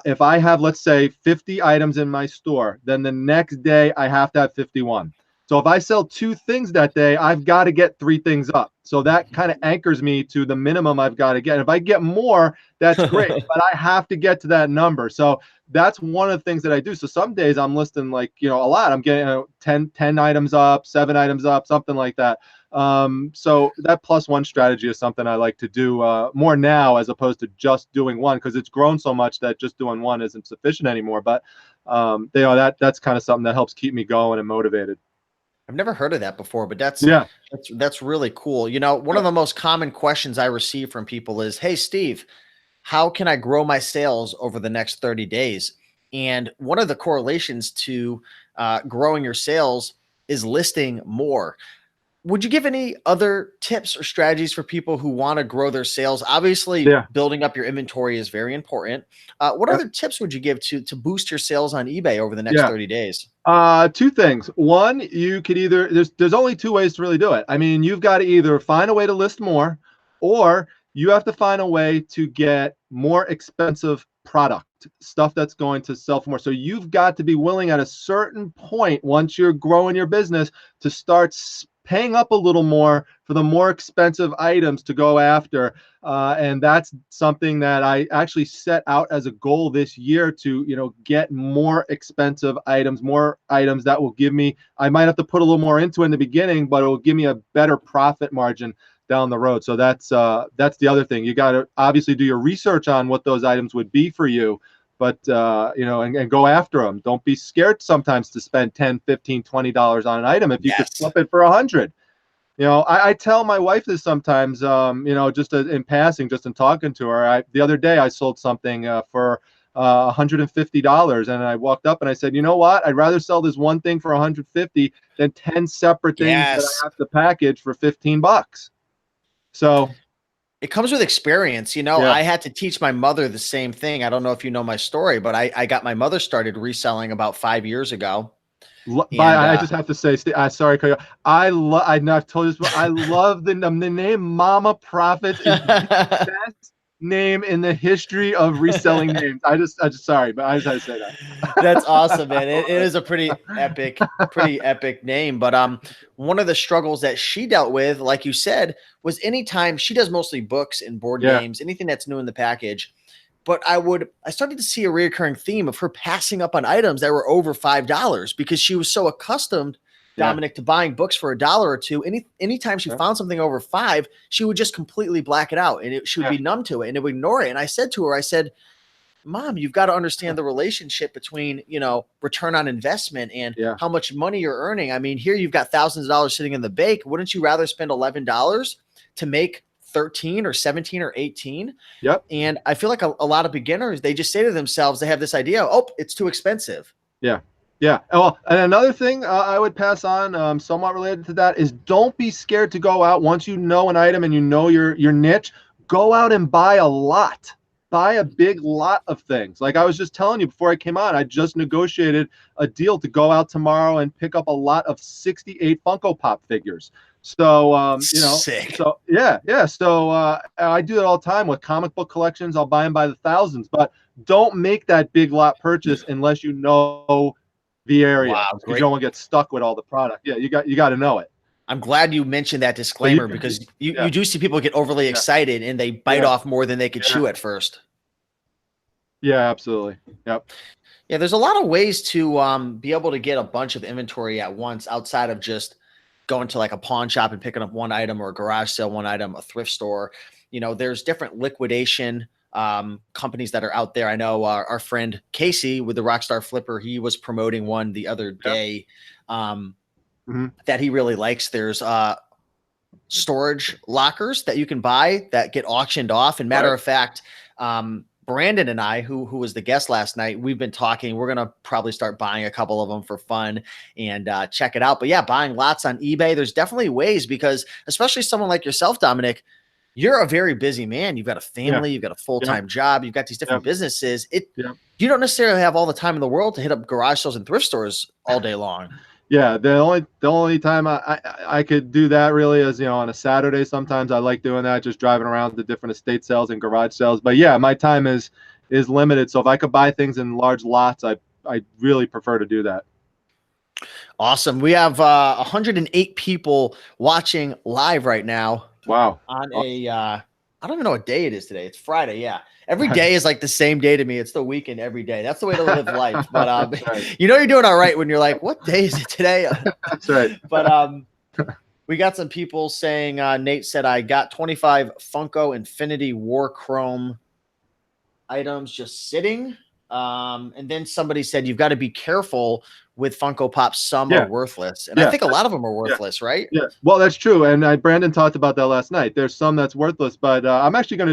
if I have, let's say, 50 items in my store, then the next day I have to have 51. So if I sell 2 things that day, I've got to get 3 things up. So that kind of anchors me to the minimum I've got to get. If I get more, that's great, but I have to get to that number. So that's one of the things that I do. So some days I'm listing like, a lot. I'm getting 10 items up, 7 items up, something like that. So that +1 strategy is something I like to do more now, as opposed to just doing one, because it's grown so much that just doing one isn't sufficient anymore. But that's kind of something that helps keep me going and motivated. I've never heard of that before, but that's really cool. One of the most common questions I receive from people is, hey, Steve, how can I grow my sales over the next 30 days? And one of the correlations to growing your sales is listing more. Would you give any other tips or strategies for people who want to grow their sales? Obviously, building up your inventory is very important. What other tips would you give to boost your sales on eBay over the next 30 days? 2 things. One, you could either, there's only 2 ways to really do it. I mean, you've got to either find a way to list more, or you have to find a way to get more expensive product, stuff that's going to sell for more. So you've got to be willing at a certain point, once you're growing your business, to start paying up a little more for the more expensive items to go after. And that's something that I actually set out as a goal this year to, get more expensive items, more items that will give me, I might have to put a little more into in the beginning, but it will give me a better profit margin down the road. So that's the other thing. You got to obviously do your research on what those items would be for you, but and go after them. Don't be scared sometimes to spend $10, $15, $20 on an item if you could flip it for 100. I tell my wife this sometimes, just in passing, just in talking to her. The other day I sold something for $150, and I walked up and I said, you know what? I'd rather sell this one thing for $150 than 10 separate things that I have to package for $15. So it comes with experience. I had to teach my mother the same thing. I don't know if you know my story, but I got my mother started reselling about 5 years ago. I just have to say, sorry, I've told you this, but I love the name Mama Profits is the best name in the history of reselling names. I just sorry, but I just had to say that. That's awesome, man. It is a pretty epic name. But one of the struggles that she dealt with, like you said, was anytime she does mostly books and board games, anything that's new in the package. but I started to see a reoccurring theme of her passing up on items that were over $5 because she was so accustomed, Dominic, to buying books for $1 or two. Anytime she found something over $5, she would just completely black it out, and she would be numb to it and it would ignore it. And I said to her, I said, Mom, you've got to understand the relationship between, return on investment and how much money you're earning. I mean, here you've got thousands of dollars sitting in the bank. Wouldn't you rather spend $11 to make 13 or 17 or 18? Yep. And I feel like a lot of beginners, they just say to themselves, they have this idea, oh, it's too expensive. Yeah. Yeah. Well, and another thing I would pass on, somewhat related to that, is don't be scared to go out once you know an item and you know your niche. Go out and buy a lot. Buy a big lot of things. Like I was just telling you before I came on, I just negotiated a deal to go out tomorrow and pick up a lot of 68 Funko Pop figures. So, Sick. So yeah. So I do it all the time with comic book collections. I'll buy them by the thousands, but don't make that big lot purchase unless you know the area. Wow, you don't want to get stuck with all the product. Yeah, you got to know it. I'm glad you mentioned that disclaimer because you do see people get overly excited and they bite off more than they could chew at first. Yeah, absolutely. Yep. Yeah, there's a lot of ways to be able to get a bunch of inventory at once outside of just going to like a pawn shop and picking up one item or a garage sale, one item, a thrift store. There's different liquidation companies that are out there. I know our friend Casey with the Rockstar Flipper, he was promoting one the other day. That he really likes. There's storage lockers that you can buy that get auctioned off. And matter of fact, Brandon and I, who was the guest last night, we've been talking. We're going to probably start buying a couple of them for fun and check it out. But yeah, buying lots on eBay. There's definitely ways because especially someone like yourself, Dominic, you're a very busy man. You've got a family, you've got a full-time job, you've got these different businesses. You don't necessarily have all the time in the world to hit up garage sales and thrift stores all day long. Yeah, the only time I could do that really is on a Saturday. Sometimes I like doing that, just driving around to different estate sales and garage sales. But yeah, my time is limited. So if I could buy things in large lots, I really prefer to do that. Awesome. We have 108 people watching live right now. Wow. On I don't even know what day it is today. It's Friday. Yeah. Every day is like the same day to me. It's the weekend every day. That's the way to live life. But you're doing all right when you're like, what day is it today? That's right. But we got some people saying, Nate said, I got 25 Funko Infinity War Chrome items just sitting. And then somebody said, you've got to be careful with Funko Pops. Some are worthless. And I think a lot of them are worthless, right? Yeah. Well, that's true. And Brandon talked about that last night. There's some that's worthless, but I'm thinking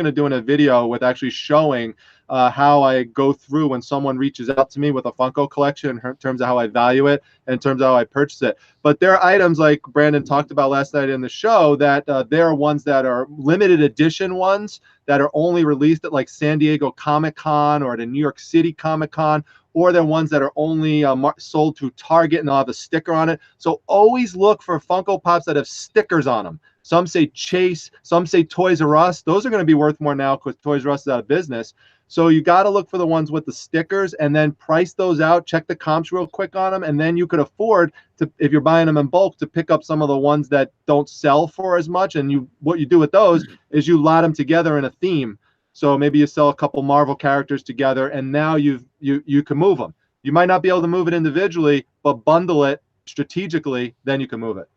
of doing a video with actually showing how I go through when someone reaches out to me with a Funko collection in terms of how I value it, and in terms of how I purchase it. But there are items like Brandon talked about last night in the show that there are ones that are limited edition ones that are only released at like San Diego Comic-Con or at a New York City Comic-Con, or they're ones that are only sold through Target and they'll have a sticker on it. So always look for Funko Pops that have stickers on them. Some say Chase, some say Toys R Us. Those are going to be worth more now because Toys R Us is out of business. So you got to look for the ones with the stickers and then price those out, check the comps real quick on them, and then you could afford to, if you're buying them in bulk, to pick up some of the ones that don't sell for as much. And what you do with those is you lot them together in a theme. So maybe you sell a couple Marvel characters together, and now you can move them. You might not be able to move it individually, but bundle it strategically, then you can move it.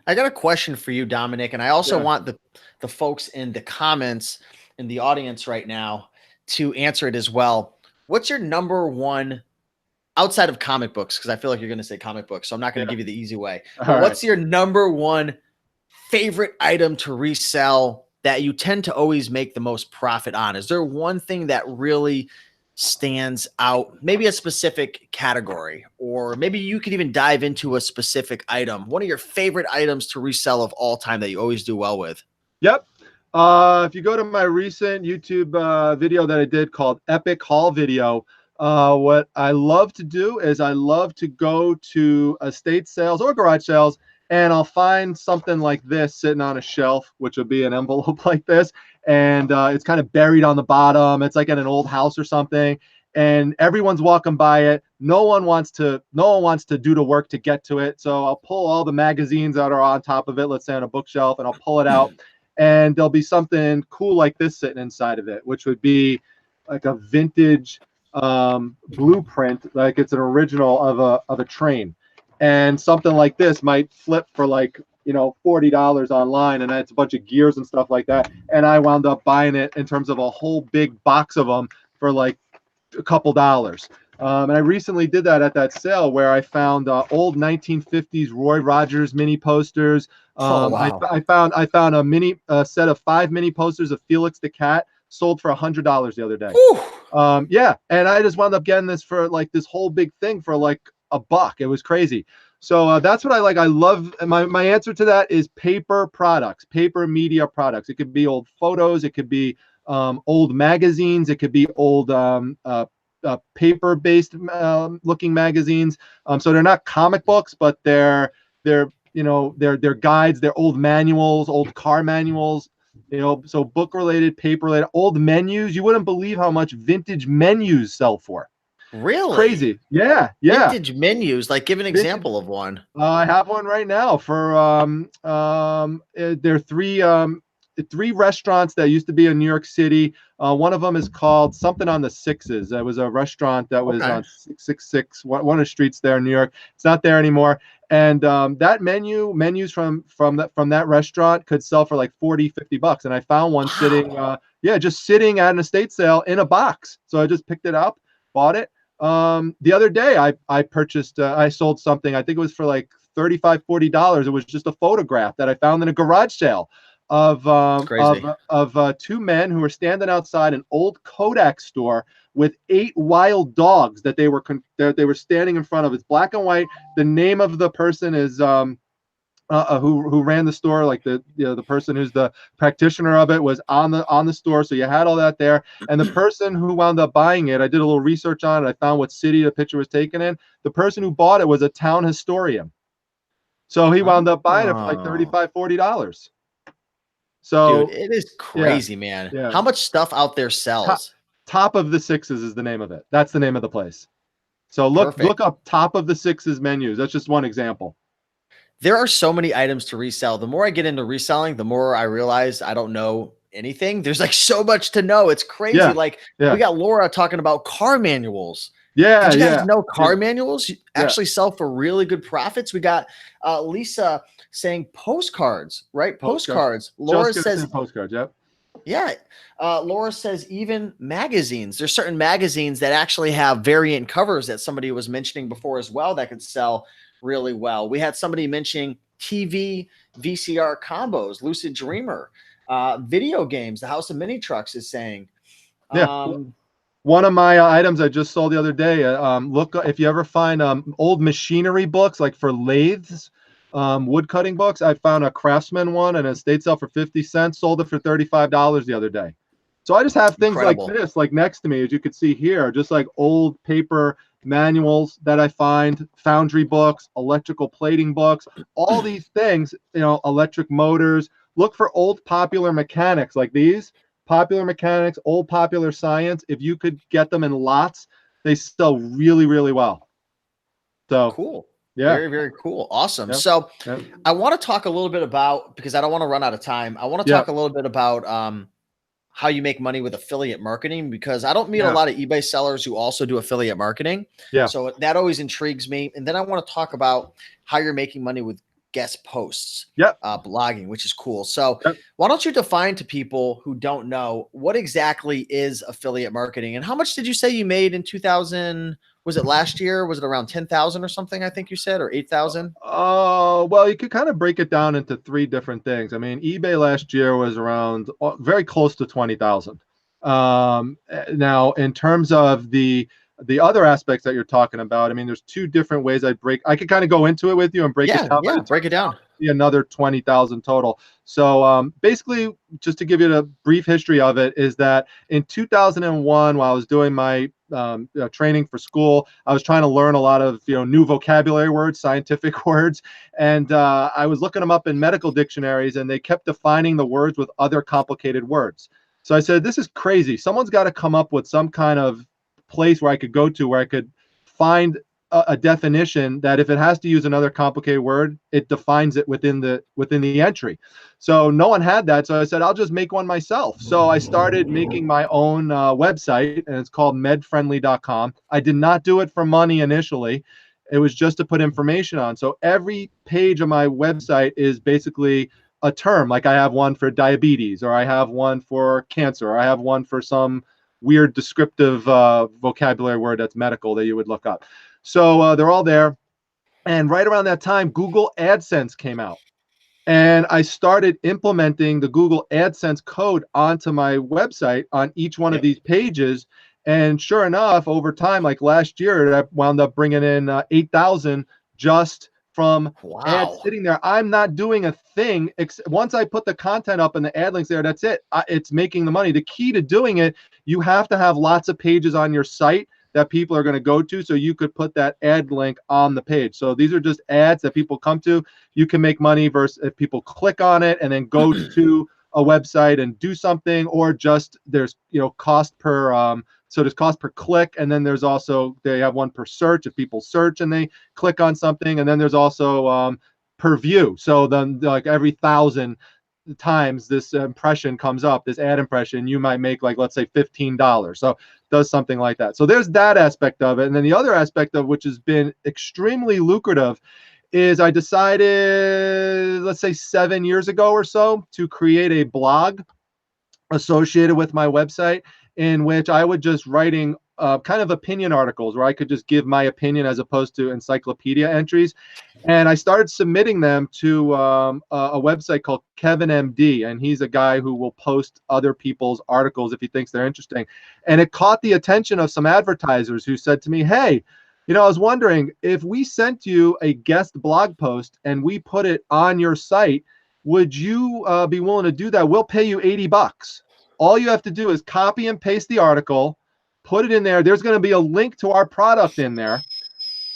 I got a question for you, Dominic, and I also want the folks in the comments in the audience right now to answer it as well. What's your number one, outside of comic books, because I feel like you're going to say comic books, so I'm not going to give you the easy way. What's your number one favorite item to resell that you tend to always make the most profit on? Is there one thing that really stands out, maybe a specific category, or maybe you could even dive into a specific item, one of your favorite items to resell of all time that you always do well with? Yep. If you go to my recent YouTube video that I did called Epic Haul Video, what I love to do is I love to go to estate sales or garage sales, and I'll find something like this sitting on a shelf, which would be an envelope like this. And it's kind of buried on the bottom. It's like in an old house or something. And everyone's walking by it. No one wants to do the work to get to it. So I'll pull all the magazines that are on top of it, let's say on a bookshelf, and I'll pull it out. and there'll be something cool like this sitting inside of it, which would be like a vintage blueprint, like it's an original of a train. And something like this might flip for like, you know, $40 online, and it's a bunch of gears and stuff like that. And I wound up buying it in terms of a whole big box of them for like a couple dollars. And I recently did that at that sale where I found old 1950s Roy Rogers mini posters. Oh, wow. I found a mini set of 5 mini posters of Felix the Cat, sold for $100 the other day. Yeah, and I just wound up getting this for like this whole big thing for like $1. It was crazy. So that's what I like. I love my answer to that is paper products, paper media products. It could be old photos, it could be old magazines, it could be old paper-based looking magazines. So they're not comic books, but they're you know they're guides, they're old manuals, old car manuals. You know, so book related, paper related, old menus. You wouldn't believe how much vintage menus sell for. Really? Crazy. Yeah, yeah. Vintage menus. Like, give an example of one. I have one right now for there are three restaurants that used to be in New York City. One of them is called something on the Sixes. That was a restaurant that was on 666, one of the streets there in New York. It's not there anymore. And that menus from that restaurant could sell for like $40-50. And I found one sitting, just sitting at an estate sale in a box. So I just picked it up, bought it. The other day I purchased, I sold something. I think it was for like $35-40. It was just a photograph that I found in a garage sale of 2 men who were standing outside an old Kodak store with 8 wild dogs that they were standing in front of. It's black and white. The name of the person is who ran the store, like the person who's the practitioner of it was on the store. So you had all that there. And the person who wound up buying it, I did a little research on it. I found what city the picture was taken in. The person who bought it was a town historian. So he wound up buying it for like $35-40. So dude, it is crazy, man. Yeah. How much stuff out there sells? Top of the Sixes is the name of it. That's the name of the place. So look up Top of the Sixes menus. That's just one example. There are so many items to resell. The more I get into reselling, the more I realize I don't know anything. There's like so much to know. It's crazy. We got Laura talking about car manuals. Yeah. Did you guys know car manuals actually sell for really good profits? We got Lisa saying postcards, right? Postcards. Laura says postcards. Yep. Yeah. Laura says even magazines. There's certain magazines that actually have variant covers that somebody was mentioning before as well that could sell really well. We had somebody mentioning TV VCR combos, Lucid Dreamer, video games. The House of Mini Trucks is saying. One of my items I just sold the other day. Look, if you ever find old machinery books, like for lathes, wood cutting books, I found a Craftsman one and a estate sale for 50 cents. Sold it for $35 the other day. So I just have things like this, like next to me, as you can see here, just like old paper manuals that I find, foundry books, electrical plating books, all these things, electric motors. Look for old popular mechanics like these. Popular mechanics, old popular science. If you could get them in lots, they sell really, really well. So cool. Yeah. Very, very cool. Awesome. Yep. So I want to talk a little bit about, because I don't want to run out of time. I want to talk a little bit about how you make money with affiliate marketing, because I don't meet a lot of eBay sellers who also do affiliate marketing. Yeah. So that always intrigues me. And then I want to talk about how you're making money with guest posts, blogging, which is cool. So why don't you define to people who don't know what exactly is affiliate marketing, and how much did you say you made in 2000? Was it last year? Was it around 10,000 or something? I think you said, or 8,000. Oh, well, you could kind of break it down into 3 different things. I mean, eBay last year was around very close to 20,000. Now, in terms of the other aspects that you're talking about, I mean, there's 2 different ways I could kind of go into it with you and break it down. Yeah, break it down. Another 20,000 total. So basically, just to give you a brief history of it, is that in 2001, while I was doing my training for school, I was trying to learn a lot of new vocabulary words, scientific words, and I was looking them up in medical dictionaries, and they kept defining the words with other complicated words. So I said, this is crazy. Someone's got to come up with some kind of place where I could go to where I could find a definition that if it has to use another complicated word, it defines it within the entry. So no one had that. So I said, I'll just make one myself. So I started making my own website, and it's called medfriendly.com. I did not do it for money initially. It was just to put information on. So every page of my website is basically a term. Like I have one for diabetes, or I have one for cancer, or I have one for some weird descriptive vocabulary word that's medical that you would look up. So they're all there. And right around that time, Google AdSense came out. And I started implementing the Google AdSense code onto my website on each one of these pages. And sure enough, over time, like last year, I wound up bringing in 8,000 just from ads sitting there. I'm not doing a thing. Once I put the content up and the ad links there, that's it. It's making the money. The key to doing it, you have to have lots of pages on your site that people are going to go to, so you could put that ad link on the page. So these are just ads that people come to. You can make money versus if people click on it and then go to a website and do something, or just there's cost per so there's cost per click, and then there's also they have one per search if people search and they click on something, and then there's also per view. So then like every 1,000 times this impression comes up, this ad impression, you might make like, let's say $15. So does something like that. So there's that aspect of it. And then the other aspect of which has been extremely lucrative is I decided, let's say 7 years ago or so, to create a blog associated with my website in which I would just writing kind of opinion articles where I could just give my opinion as opposed to encyclopedia entries. And I started submitting them to a website called Kevin MD, and he's a guy who will post other people's articles if he thinks they're interesting. And it caught the attention of some advertisers who said to me, hey, I was wondering if we sent you a guest blog post and we put it on your site, would you be willing to do that? We'll pay you $80. All you have to do is copy and paste the article, put it in there. There's going to be a link to our product in there,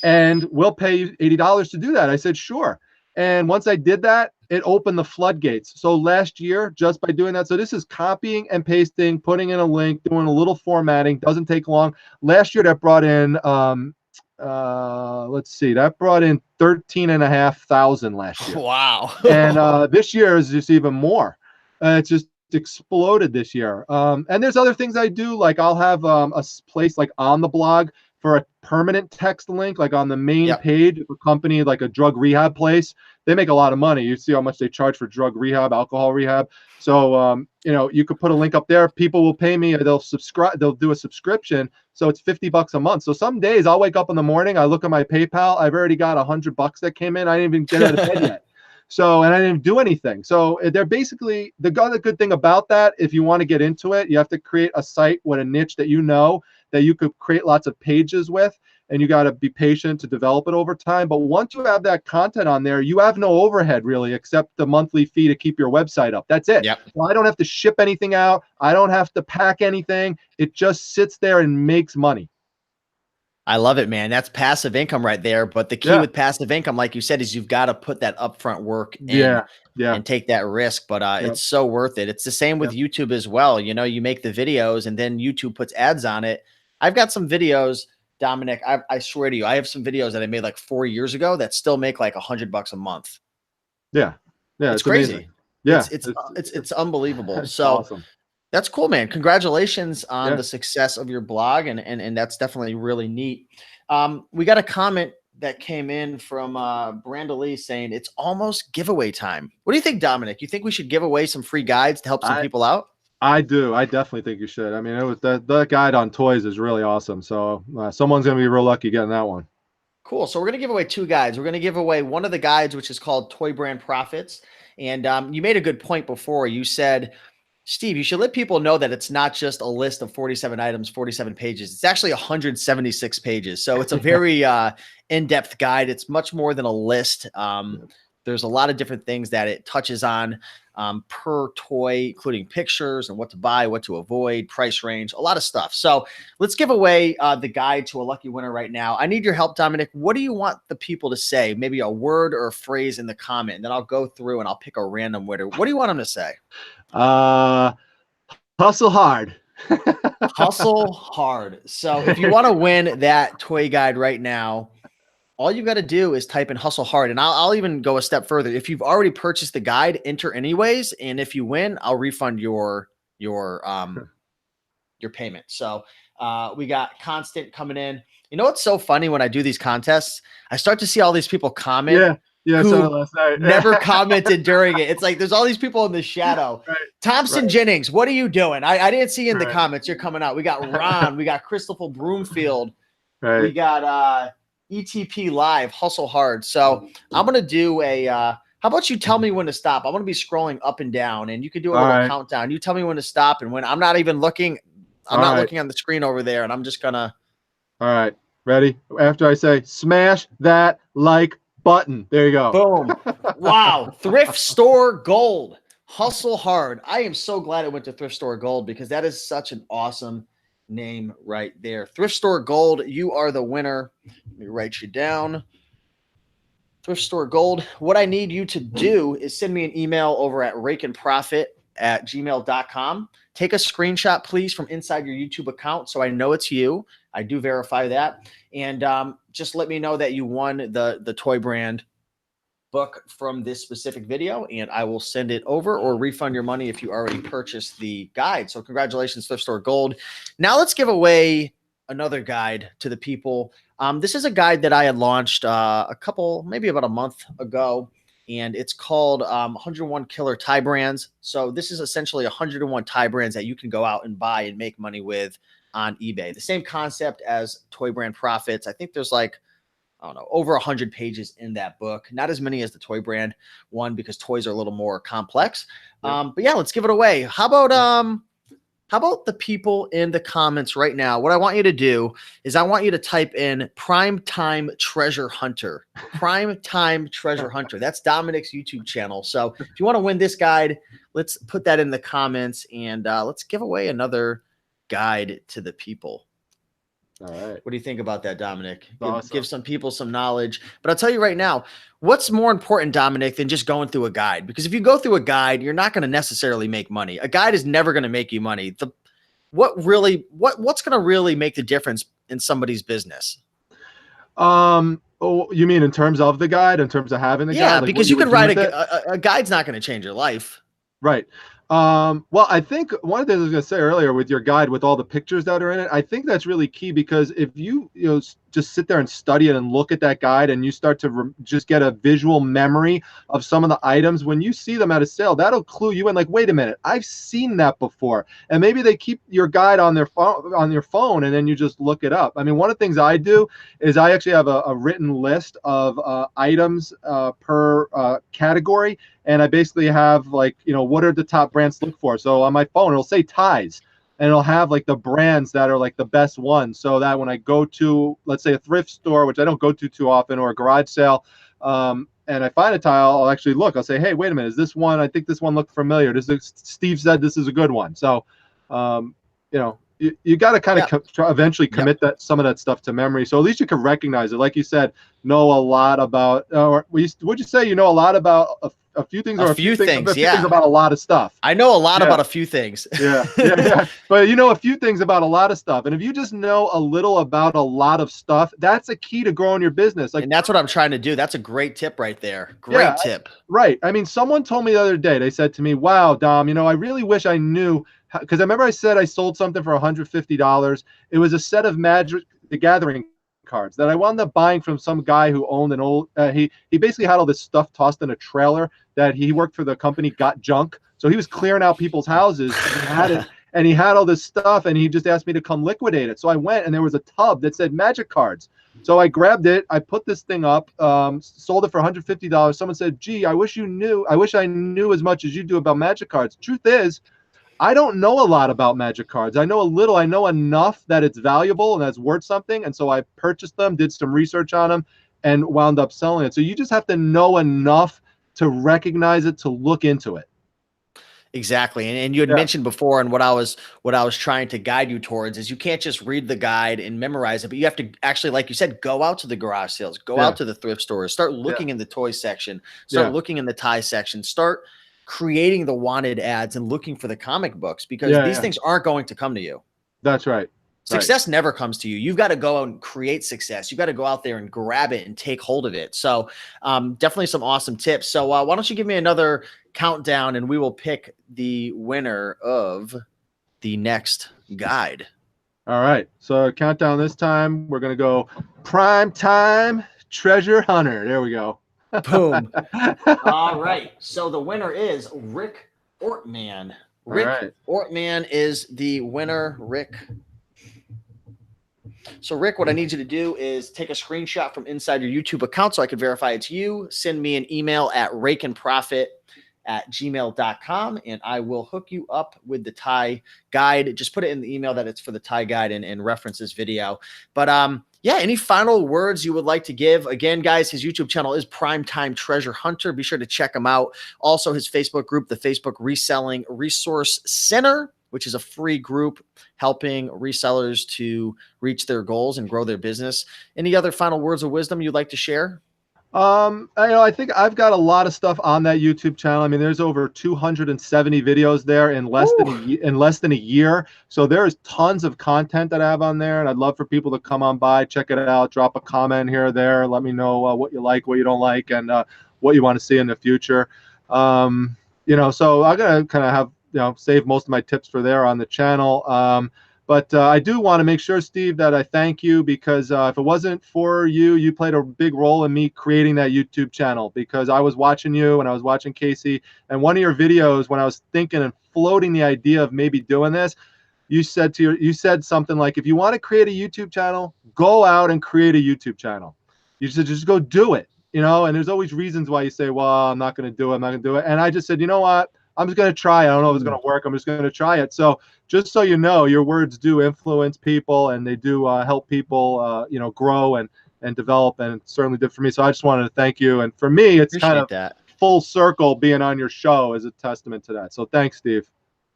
and we'll pay you $80 to do that. I said, sure. And once I did that, it opened the floodgates. So last year, just by doing that, so this is copying and pasting, putting in a link, doing a little formatting, doesn't take long. Last year, that brought in, let's see, that brought in 13,500 last year. Wow. And this year is just even more. It's just exploded this year. And there's other things I do, like I'll have a place like on the blog for a permanent text link, like on the main page of a company, like a drug rehab place. They make a lot of money. You see how much they charge for drug rehab, alcohol rehab. So you could put a link up there. People will pay me, or they'll subscribe, they'll do a subscription. So it's $50 a month. So some days I'll wake up in the morning, I look at my PayPal, I've already got $100 that came in. I didn't even get out of bed yet. So, and I didn't do anything. So they're basically, the other good thing about that, if you want to get into it, you have to create a site with a niche that that you could create lots of pages with, and you got to be patient to develop it over time. But once you have that content on there, you have no overhead really, except the monthly fee to keep your website up. That's it. So I don't have to ship anything out. I don't have to pack anything. It just sits there and makes money. I love it, man. That's passive income right there. But the key with passive income, like you said, is you've got to put that upfront work in and take that risk. But it's so worth it. It's the same with YouTube as well. You make the videos and then YouTube puts ads on it. I've got some videos, Dominic. I swear to you, I have some videos that I made like 4 years ago that still make like $100 a month. Yeah. It's crazy. It's unbelievable. That's so awesome. That's cool, man. Congratulations on the success of your blog. And that's definitely really neat. We got a comment that came in from Brandalee saying it's almost giveaway time. What do you think, Dominic? You think we should give away some free guides to help some people out? I do. I definitely think you should. I mean, it was the guide on toys is really awesome. So someone's going to be real lucky getting that one. Cool. So we're going to give away 2 guides. We're going to give away one of the guides, which is called Toy Brand Profits. And you made a good point before. You said, Steve, you should let people know that it's not just a list of 47 items, 47 pages. It's actually 176 pages. So it's a very in-depth guide. It's much more than a list. There's a lot of different things that it touches on per toy, including pictures and what to buy, what to avoid, price range, a lot of stuff. So let's give away the guide to a lucky winner right now. I need your help, Dominic. What do you want the people to say? Maybe a word or a phrase in the comment, and then I'll go through and I'll pick a random winner. What do you want them to say? Hustle hard. Hustle hard. So if you want to win that toy guide right now, all you got to do is type in hustle hard. And I'll even go a step further. If you've already purchased the guide, enter anyways. And if you win, I'll refund your payment. So we got Constant coming in. You know what's so funny when I do these contests? I start to see all these people comment. Yeah, I saw it last night. Never commented during it. It's like there's all these people in the shadow. Right, Thompson Jennings, what are you doing? I didn't see in the Right. comments you're coming out. We got Ron, we got Christopher Broomfield, Right. we got ETP Live, Hustle Hard. So I'm gonna do a how about you tell me when to stop? I'm gonna be scrolling up and down, and you can do a little right. countdown. You tell me when to stop, and when I'm not even looking, I'm not looking on the screen over there, and I'm just gonna. All right, ready? After I say smash that like button. There you go. Boom. Wow. Thrift Store Gold. Hustle Hard. I am so glad it went to Thrift Store Gold because that is such an awesome name right there. Thrift Store Gold, you are the winner. Let me write you down. Thrift Store Gold. What I need you to do is send me an email over at rakenprofit@gmail.com. Take a screenshot, please, from inside your YouTube account so I know it's you. I do verify that. And just let me know that you won the Toy Brand book from this specific video, and I will send it over or refund your money if you already purchased the guide. So congratulations, Thrift Store Gold. Now let's give away another guide to the people. This is a guide that I had launched maybe about a month ago, and it's called 101 Killer Tie Brands. So this is essentially 101 tie brands that you can go out and buy and make money with on eBay. The same concept as Toy Brand Profits. I think there's like, I don't know, over 100 pages in that book. Not as many as the Toy Brand one because toys are a little more complex. But yeah, let's give it away. How about the people in the comments right now? What I want you to do is I want you to type in Prime Time Treasure Hunter. Prime Time Treasure Hunter. That's Dominic's YouTube channel. So if you want to win this guide, let's put that in the comments and let's give away another guide to the people. All right. What do you think about that, Dominic? Awesome. Give some people some knowledge. But I'll tell you right now, what's more important, Dominic, than just going through a guide? Because if you go through a guide, you're not going to necessarily make money. A guide is never going to make you money. What's going to really make the difference in somebody's business? Oh, you mean in terms of the guide, in terms of having the guide? Yeah, Like because what you would can do write with it? a guide's not going to change your life. Right. Well, I think one of the things I was going to say earlier with your guide, with all the pictures that are in it, I think that's really key because if you just sit there and study it and look at that guide and you start to just get a visual memory of some of the items, when you see them at a sale, that'll clue you in like, wait a minute, I've seen that before. And maybe they keep your guide on their phone and then you just look it up. I mean, one of the things I do is I actually have a written list of items per category. And I basically have like, what are the top brands to look for? So on my phone, it'll say ties and it'll have like the brands that are like the best ones. So that when I go to, let's say a thrift store, which I don't go to too often, or a garage sale, and I find a tile, I'll actually look, I'll say, hey, wait a minute, is this one, I think this one looked familiar. Steve said this is a good one. So, you got to kind of eventually commit some of that stuff to memory. So at least you can recognize it. Like you said, know a lot about, would you say you know a lot about a few things, or a few things about a lot of stuff? I know a lot about a few things. Yeah. But a few things about a lot of stuff. And if you just know a little about a lot of stuff, that's a key to growing your business. And that's what I'm trying to do. That's a great tip right there. Great tip. Right. I mean, someone told me the other day, they said to me, wow, Dom, I really wish I knew, because I remember I said I sold something for $150. It was a set of Magic the Gathering cards that I wound up buying from some guy who owned an old, he basically had all this stuff tossed in a trailer that he worked for the company Got Junk. So he was clearing out people's houses and he had it, and he had all this stuff and he just asked me to come liquidate it. So I went and there was a tub that said Magic cards. So I grabbed it, I put this thing up, sold it for $150. Someone said, gee, I wish I knew as much as you do about Magic cards. Truth is, I don't know a lot about Magic cards. I know a little. I know enough that it's valuable and that's worth something. And so I purchased them, did some research on them, and wound up selling it. So you just have to know enough to recognize it, to look into it. Exactly. And you had mentioned before, and what I was trying to guide you towards is you can't just read the guide and memorize it, but you have to actually, like you said, go out to the garage sales, go out to the thrift stores, start looking in the toy section, start looking in the tie section, start creating the wanted ads and looking for the comic books, because these things aren't going to come to you. That's right. Success never comes to you. You've got to go and create success. You've got to go out there and grab it and take hold of it. So definitely some awesome tips. So why don't you give me another countdown and we will pick the winner of the next guide. All right. So countdown this time, we're going to go prime time treasure hunter. There we go. Boom. All right. So the winner is Rick Ortman. Rick Ortman is the winner, Rick. So Rick, what I need you to do is take a screenshot from inside your YouTube account so I can verify it's you. Send me an email at raikenprofit@gmail.com and I will hook you up with the tie guide. Just put it in the email that it's for the tie guide and reference this video. But yeah, any final words you would like to give? Again, guys, his YouTube channel is Primetime Treasure Hunter. Be sure to check him out. Also, his Facebook group, the Facebook Reselling Resource Center, which is a free group helping resellers to reach their goals and grow their business. Any other final words of wisdom you'd like to share? I think I've got a lot of stuff on that YouTube channel. I mean, there's over 270 videos there in less than a year. So there's tons of content that I have on there, and I'd love for people to come on by, check it out, drop a comment here or there, let me know what you like, what you don't like, and what you want to see in the future. So I'm gonna kind of have save most of my tips for there on the channel. But I do want to make sure, Steve, that I thank you because if it wasn't for you, you played a big role in me creating that YouTube channel because I was watching you and I was watching Casey. And one of your videos, when I was thinking and floating the idea of maybe doing this, you said something like, if you want to create a YouTube channel, go out and create a YouTube channel. You said, just go do it, and there's always reasons why you say, well, I'm not going to do it. I'm not going to do it. And I just said, you know what? I'm just going to try it. I don't know if it's going to work. I'm just going to try it. So just so you know, your words do influence people and they do help people, grow and develop. And it certainly did for me. So I just wanted to thank you. And for me, it's kind of full circle being on your show is a testament to that. So thanks, Steve.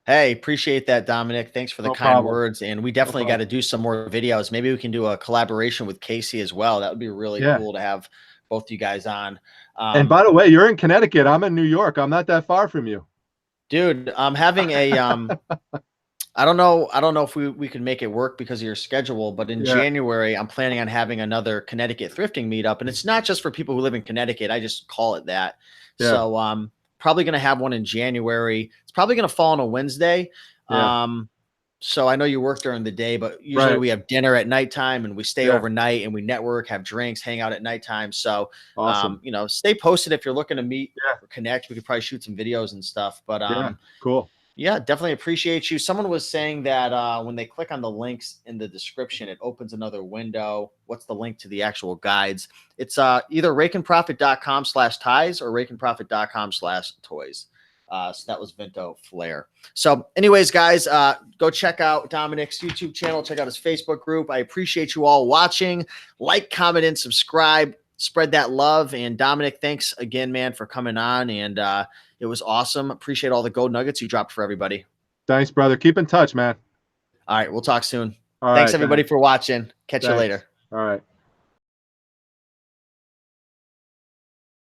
Hey, appreciate that, Dominic. Thanks for the kind words. And we definitely got to do some more videos. Maybe we can do a collaboration with Casey as well. That would be really cool to have both you guys on. And by the way, you're in Connecticut. I'm in New York. I'm not that far from you. Dude, I'm having a I don't know if we can make it work because of your schedule, but in January, I'm planning on having another Connecticut thrifting meetup. And it's not just for people who live in Connecticut. I just call it that. Yeah. So probably going to have one in January. It's probably going to fall on a Wednesday. Yeah. So I know you work during the day, but usually we have dinner at nighttime and we stay overnight and we network, have drinks, hang out at nighttime. So, awesome. Stay posted if you're looking to meet or connect. We could probably shoot some videos and stuff, but cool. Yeah, definitely appreciate you. Someone was saying that when they click on the links in the description, it opens another window. What's the link to the actual guides? It's either raikenprofit.com/ties or raikenprofit.com/toys. So that was Vinto Flair. So anyways, guys, go check out Dominic's YouTube channel. Check out his Facebook group. I appreciate you all watching. Like, comment, and subscribe. Spread that love. And Dominic, thanks again, man, for coming on. And it was awesome. Appreciate all the gold nuggets you dropped for everybody. Thanks, brother. Keep in touch, man. All right. We'll talk soon. Thanks, everybody, for watching. Catch you later. All right.